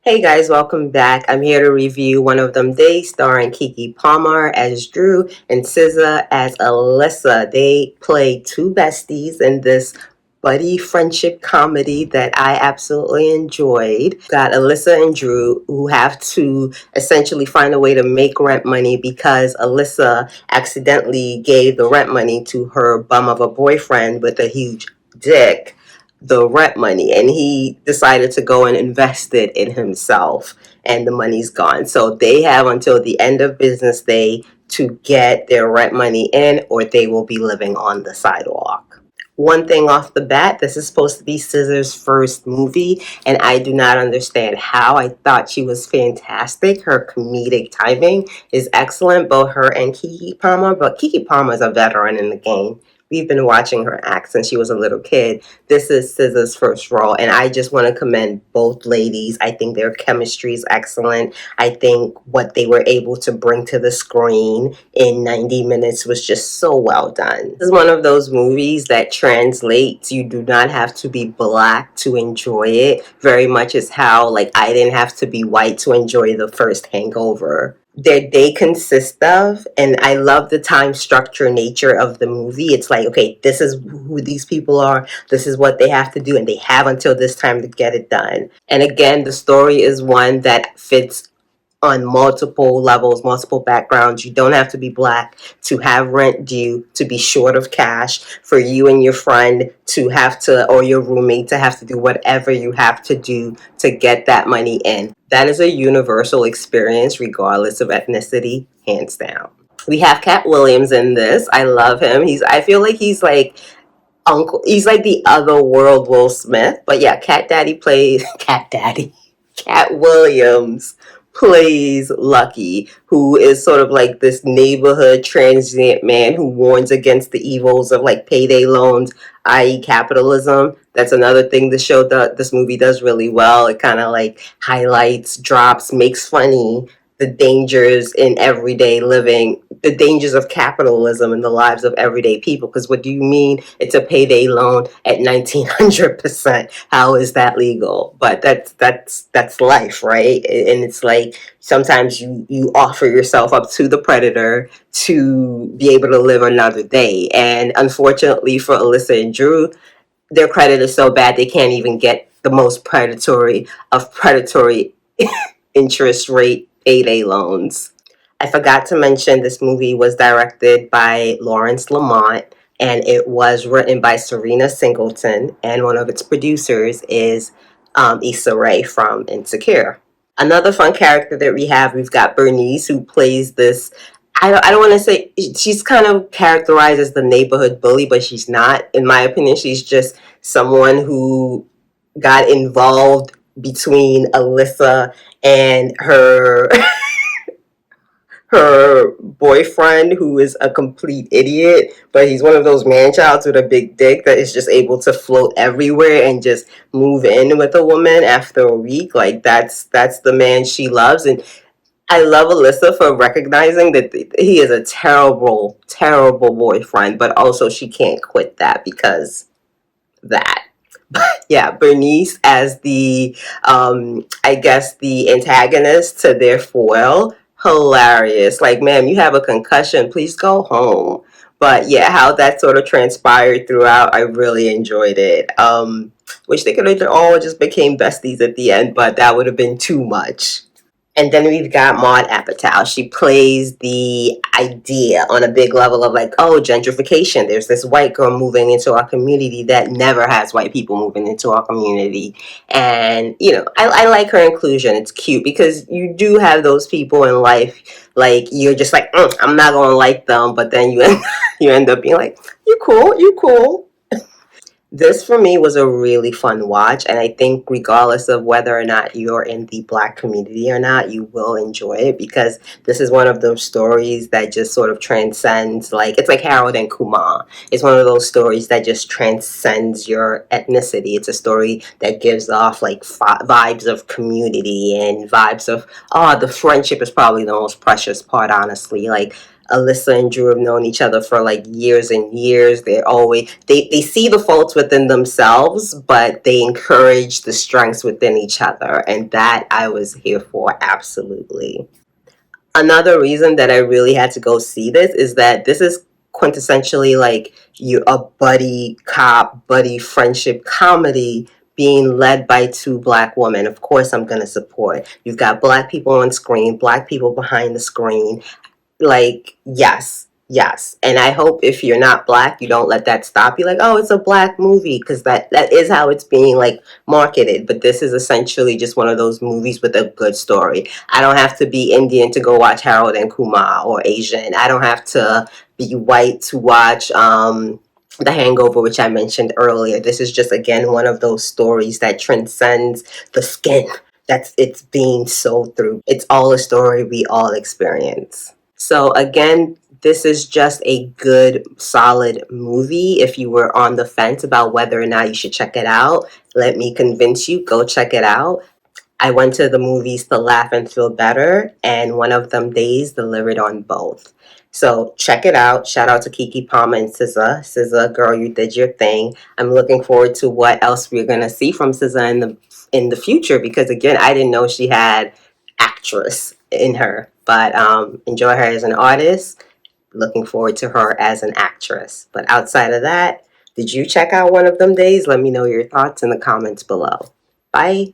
Hey guys, welcome back. I'm here to review One of Them Days, starring Keke Palmer as Dreux and Sza as Alyssa. They play two besties in this buddy friendship comedy that I absolutely enjoyed. Got Alyssa and Dreux who have to essentially find a way to make rent money because Alyssa accidentally gave the rent money to her bum of a boyfriend with a huge dick, the rent money, and he decided to go and invest it in himself, and the money's gone. So they have until the end of business day to get their rent money in, or they will be living on the sidewalk. One thing off the bat, this is supposed to be Scissor's first movie, and I do not understand how. I thought she was fantastic. Her comedic timing is excellent, both her and Keke Palmer, but Keke Palmer is a veteran in the game. We've been watching her act since she was a little kid. This is Scissor's first role, and I just want to commend both ladies. I think their chemistry is excellent. I think what they were able to bring to the screen in 90 minutes was just so well done. This is one of those movies that translates. You do not have to be black to enjoy it. Very much as how, like, I didn't have to be white to enjoy the first Hangover. Their day consists of, and I love the time structure nature of the movie. It's like, okay, this is who these people are, this is what they have to do, and they have until this time to get it done. And again, the story is one that fits on multiple levels, multiple backgrounds. You don't have to be black to have rent due, to be short of cash, for you and your friend to have to, or your roommate to have to do whatever you have to do to get that money in. That is a universal experience, regardless of ethnicity, hands down. We have Cat Williams in this. I love him. I feel like he's like Uncle, he's like the other world Will Smith. But yeah, Cat Daddy plays Cat Daddy. Cat Williams plays Lucky, who is sort of like this neighborhood transient man who warns against the evils of like payday loans, i.e., capitalism. That's another thing this movie does really well. It kind of like highlights, drops, makes funny the dangers in everyday living, the dangers of capitalism in the lives of everyday people. Because what do you mean it's a payday loan at 1900%? How is that legal? But that's life, right? And it's like sometimes you offer yourself up to the predator to be able to live another day. And unfortunately for Alyssa and Dreux, their credit is so bad they can't even get the most predatory of predatory interest rate payday loans. I forgot to mention this movie was directed by Lawrence Lamont, and it was written by Serena Singleton, and one of its producers is Issa Rae from Insecure. Another fun character that we've got Bernice, who plays this. I don't want to say she's kind of characterized as the neighborhood bully, but she's not. In my opinion, she's just someone who got involved between Alyssa and her boyfriend, who is a complete idiot, but he's one of those man-childs with a big dick that is just able to float everywhere and just move in with a woman after a week. Like that's the man she loves. And I love Alyssa for recognizing that he is a terrible, terrible boyfriend, but also she can't quit that because that. Yeah, Bernice as the I guess the antagonist to their foil. Hilarious. Like, ma'am, you have a concussion. Please go home. But yeah, how that sort of transpired throughout, I really enjoyed it. Wish they could have all just became besties at the end, but that would have been too much. And then we've got Maud Apatow. She plays the idea on a big level of like, oh, gentrification. There's this white girl moving into our community that never has white people moving into our community. And, I like her inclusion. It's cute because you do have those people in life, like, you're just like, I'm not going to like them. But then you end up being like, you cool, you cool. This for me was a really fun watch, and I think regardless of whether or not you're in the black community or not, you will enjoy it because this is one of those stories that just sort of transcends, like, it's like Harold and Kumar. It's one of those stories that just transcends your ethnicity. It's a story that gives off like vibes of community and vibes of, the friendship is probably the most precious part, honestly. Like, Alyssa and Drew have known each other for like years and years. They see the faults within themselves, but they encourage the strengths within each other. And that I was here for, absolutely. Another reason that I really had to go see this is that this is quintessentially like you a buddy cop, buddy friendship comedy being led by two black women. Of course I'm gonna support. You've got black people on screen, black people behind the screen, like, yes, yes. And I hope if you're not black, you don't let that stop you. Like, oh, it's a black movie, because that is how it's being like marketed. But this is essentially just one of those movies with a good story. I don't have to be Indian to go watch Harold and Kumar, or Asian. I don't have to be white to watch The Hangover, which I mentioned earlier. This is just, again, one of those stories that transcends the skin that's it's being sold through. It's all a story we all experience. So again, this is just a good, solid movie. If you were on the fence about whether or not you should check it out, let me convince you, go check it out. I went to the movies to laugh and feel better, and one of them days delivered on both. So check it out. Shout out to Keke Palmer and Sza. Sza, girl, you did your thing. I'm looking forward to what else we're gonna see from Sza in the future, because again, I didn't know she had actress in her. But enjoy her as an artist. Looking forward to her as an actress. But outside of that, did you check out one of them days? Let me know your thoughts in the comments below. Bye.